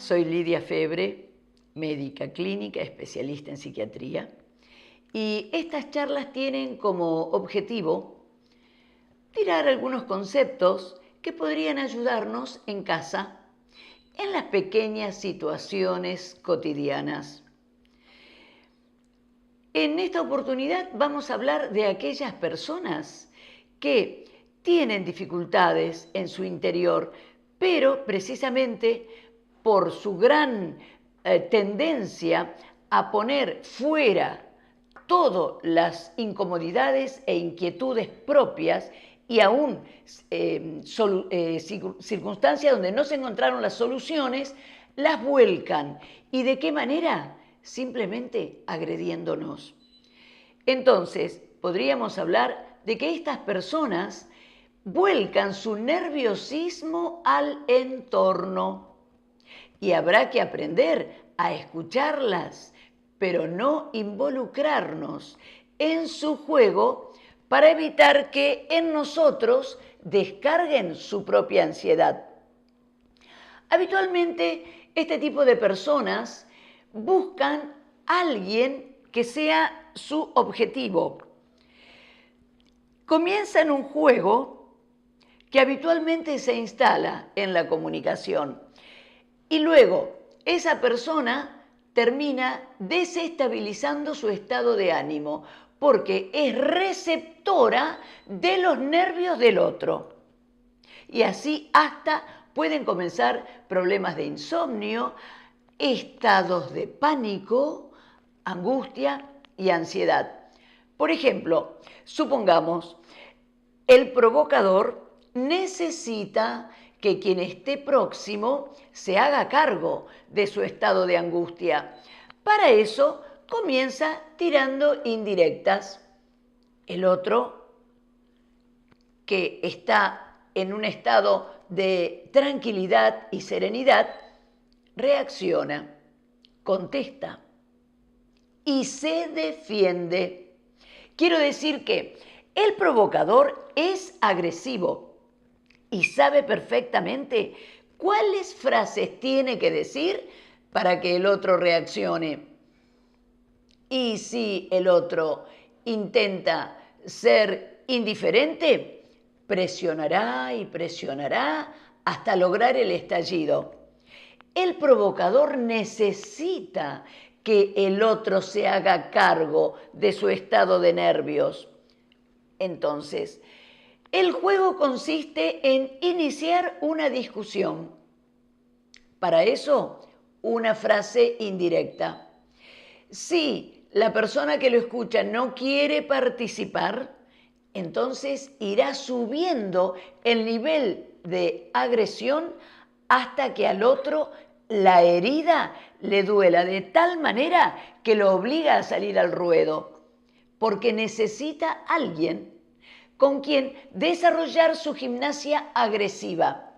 Soy Lidia Febre, médica clínica, especialista en psiquiatría, y estas charlas tienen como objetivo tirar algunos conceptos que podrían ayudarnos en casa, en las pequeñas situaciones cotidianas. En esta oportunidad vamos a hablar de aquellas personas que tienen dificultades en su interior, pero precisamente por su gran tendencia a poner fuera todas las incomodidades e inquietudes propias y aún circunstancias donde no se encontraron las soluciones, las vuelcan. ¿Y de qué manera? Simplemente agrediéndonos. Entonces, podríamos hablar de que estas personas vuelcan su nerviosismo al entorno y habrá que aprender a escucharlas, pero no involucrarnos en su juego para evitar que en nosotros descarguen su propia ansiedad. Habitualmente, este tipo de personas buscan a alguien que sea su objetivo. Comienzan un juego que habitualmente se instala en la comunicación y luego esa persona termina desestabilizando su estado de ánimo porque es receptora de los nervios del otro. Y así hasta pueden comenzar problemas de insomnio, estados de pánico, angustia y ansiedad. Por ejemplo, supongamos, el provocador necesita que quien esté próximo se haga cargo de su estado de angustia. Para eso comienza tirando indirectas. El otro, que está en un estado de tranquilidad y serenidad, reacciona, contesta y se defiende. Quiero decir que el provocador es agresivo y sabe perfectamente cuáles frases tiene que decir para que el otro reaccione. Y si el otro intenta ser indiferente, presionará y presionará hasta lograr el estallido. El provocador necesita que el otro se haga cargo de su estado de nervios. Entonces, el juego consiste en iniciar una discusión. Para eso, una frase indirecta. Si la persona que lo escucha no quiere participar, entonces irá subiendo el nivel de agresión hasta que al otro la herida le duela de tal manera que lo obliga a salir al ruedo, porque necesita alguien con quien desarrollar su gimnasia agresiva.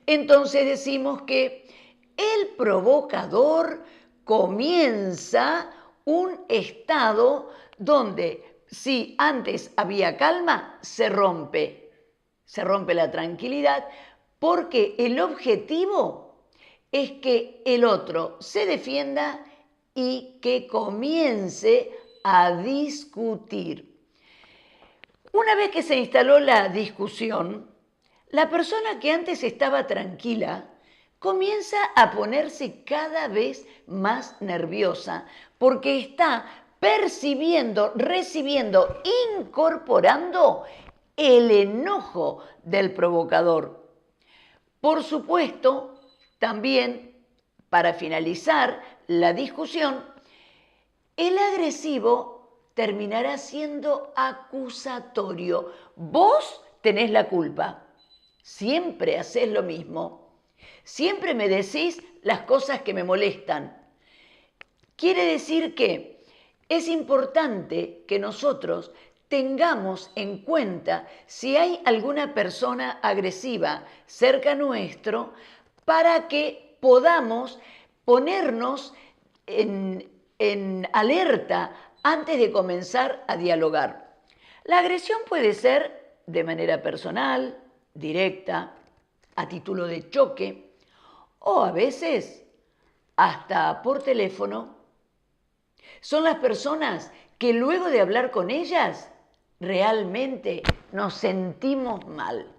Entonces decimos que el provocador comienza un estado donde si antes había calma, se rompe la tranquilidad, porque el objetivo es que el otro se defienda y que comience a discutir. Una vez que se instaló la discusión, la persona que antes estaba tranquila comienza a ponerse cada vez más nerviosa porque está percibiendo, recibiendo, incorporando el enojo del provocador. Por supuesto, también, para finalizar la discusión, el agresivo terminará siendo acusatorio. Vos tenés la culpa. Siempre hacés lo mismo. Siempre me decís las cosas que me molestan. Quiere decir que es importante que nosotros tengamos en cuenta si hay alguna persona agresiva cerca nuestro para que podamos ponernos en alerta antes de comenzar a dialogar. La agresión puede ser de manera personal, directa, a título de choque, o a veces hasta por teléfono. Son las personas que luego de hablar con ellas realmente nos sentimos mal.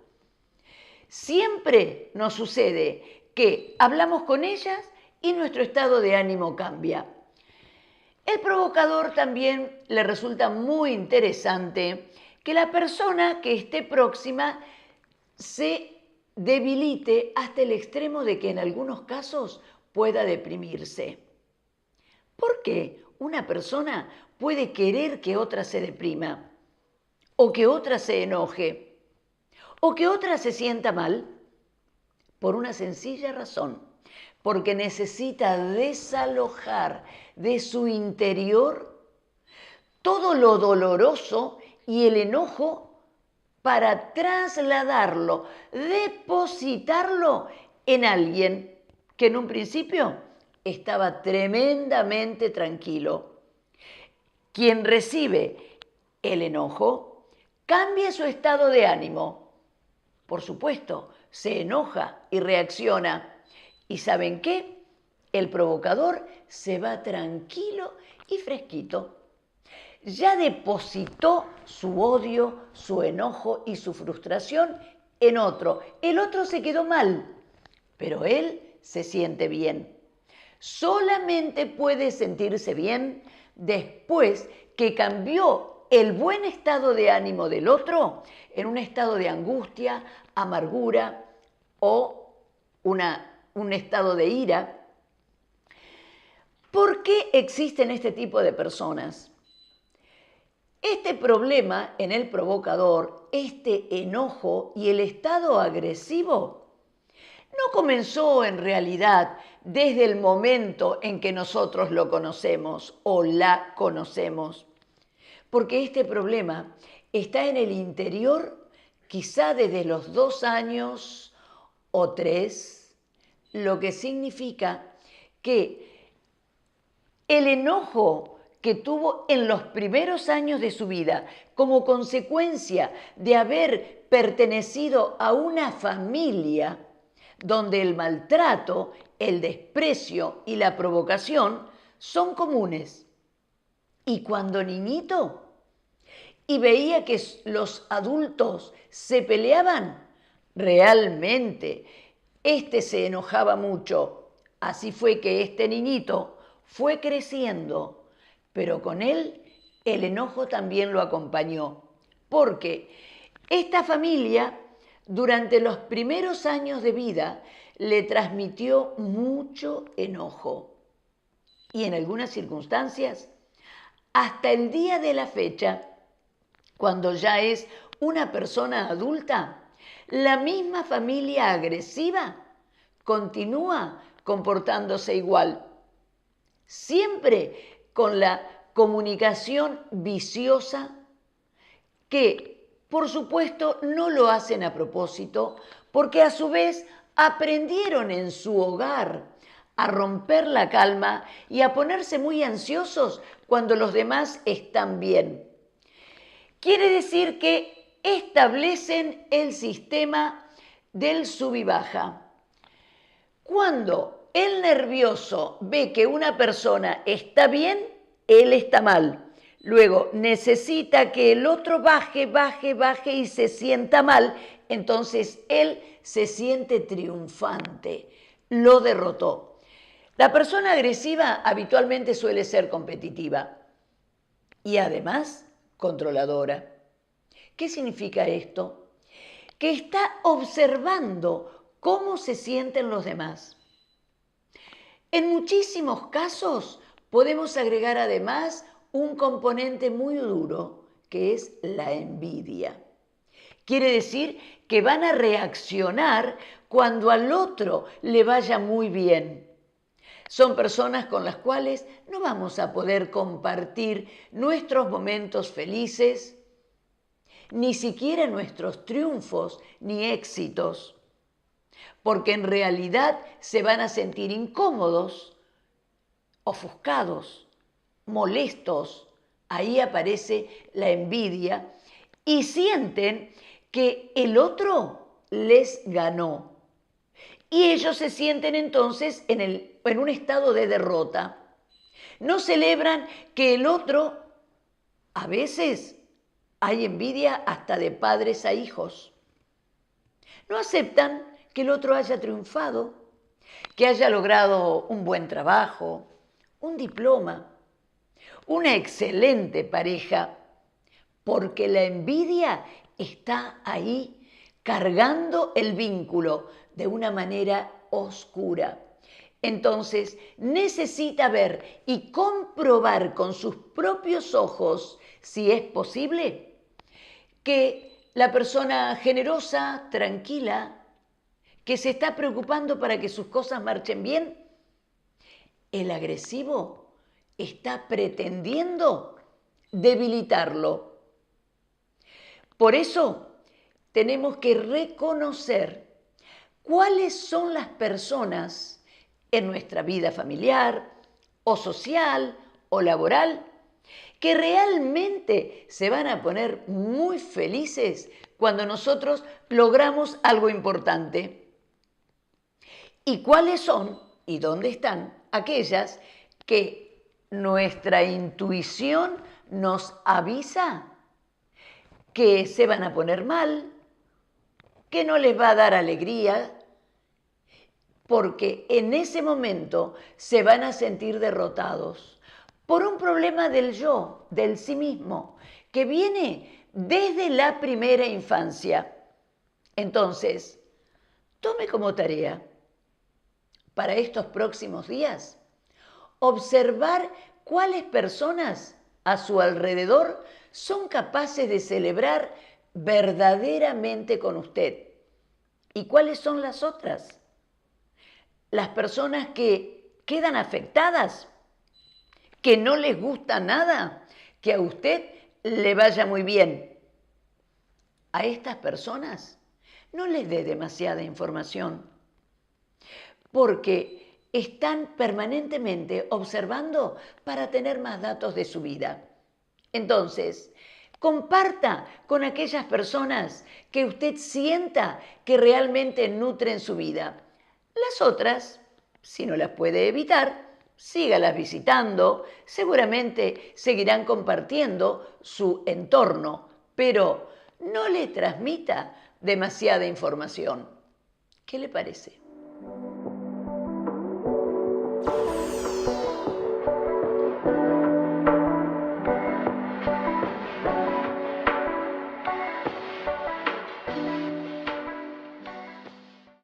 Siempre nos sucede que hablamos con ellas y nuestro estado de ánimo cambia. El provocador también le resulta muy interesante que la persona que esté próxima se debilite hasta el extremo de que en algunos casos pueda deprimirse. ¿Por qué una persona puede querer que otra se deprima? ¿O que otra se enoje? ¿O que otra se sienta mal? Por una sencilla razón, porque necesita desalojar de su interior todo lo doloroso y el enojo para trasladarlo, depositarlo en alguien que en un principio estaba tremendamente tranquilo. Quien recibe el enojo cambia su estado de ánimo. Por supuesto, se enoja y reacciona. ¿Y saben qué? El provocador se va tranquilo y fresquito. Ya depositó su odio, su enojo y su frustración en otro. El otro se quedó mal, pero él se siente bien. Solamente puede sentirse bien después que cambió el buen estado de ánimo del otro en un estado de angustia, amargura o un estado de ira. ¿Por qué existen este tipo de personas? Este problema en el provocador, este enojo y el estado agresivo, no comenzó en realidad desde el momento en que nosotros lo conocemos o la conocemos, porque este problema está en el interior quizá desde los 2 años o 3, lo que significa que el enojo que tuvo en los primeros años de su vida como consecuencia de haber pertenecido a una familia donde el maltrato, el desprecio y la provocación son comunes. Y cuando niñito y veía que los adultos se peleaban, realmente se enojaba mucho. Así fue que este niñito fue creciendo, pero con él el enojo también lo acompañó, porque esta familia durante los primeros años de vida le transmitió mucho enojo y en algunas circunstancias, hasta el día de la fecha, cuando ya es una persona adulta, la misma familia agresiva continúa comportándose igual, siempre con la comunicación viciosa que, por supuesto, no lo hacen a propósito, porque a su vez aprendieron en su hogar a romper la calma y a ponerse muy ansiosos cuando los demás están bien. Quiere decir que establecen el sistema del sub y baja. Cuando el nervioso ve que una persona está bien, él está mal. Luego necesita que el otro baje y se sienta mal, entonces él se siente triunfante, lo derrotó. La persona agresiva habitualmente suele ser competitiva y además controladora. ¿Qué significa esto? Que está observando cómo se sienten los demás. En muchísimos casos podemos agregar además un componente muy duro, que es la envidia. Quiere decir que van a reaccionar cuando al otro le vaya muy bien. Son personas con las cuales no vamos a poder compartir nuestros momentos felices, ni siquiera nuestros triunfos ni éxitos, porque en realidad se van a sentir incómodos, ofuscados, molestos. Ahí aparece la envidia y sienten que el otro les ganó. y ellos se sienten entonces en un estado de derrota. No celebran que el otro, a veces hay envidia hasta de padres a hijos. No aceptan que el otro haya triunfado, que haya logrado un buen trabajo, un diploma, una excelente pareja, porque la envidia está ahí cargando el vínculo de una manera oscura. Entonces necesita ver y comprobar con sus propios ojos, si es posible, que la persona generosa, tranquila, que se está preocupando para que sus cosas marchen bien, el agresivo está pretendiendo debilitarlo. Por eso tenemos que reconocer cuáles son las personas en nuestra vida familiar o social o laboral que realmente se van a poner muy felices cuando nosotros logramos algo importante. ¿Y cuáles son y dónde están aquellas que nuestra intuición nos avisa que se van a poner mal, que no les va a dar alegría, porque en ese momento se van a sentir derrotados por un problema del yo, del sí mismo, que viene desde la primera infancia? Entonces, tome como tarea para estos próximos días observar cuáles personas a su alrededor son capaces de celebrar verdaderamente con usted y cuáles son las otras. Las personas que quedan afectadas, que no les gusta nada, que a usted le vaya muy bien. A estas personas no les dé demasiada información, porque están permanentemente observando para tener más datos de su vida. Entonces, comparta con aquellas personas que usted sienta que realmente nutren su vida. Las otras, si no las puede evitar, sígalas visitando, seguramente seguirán compartiendo su entorno, pero no le transmita demasiada información. ¿Qué le parece?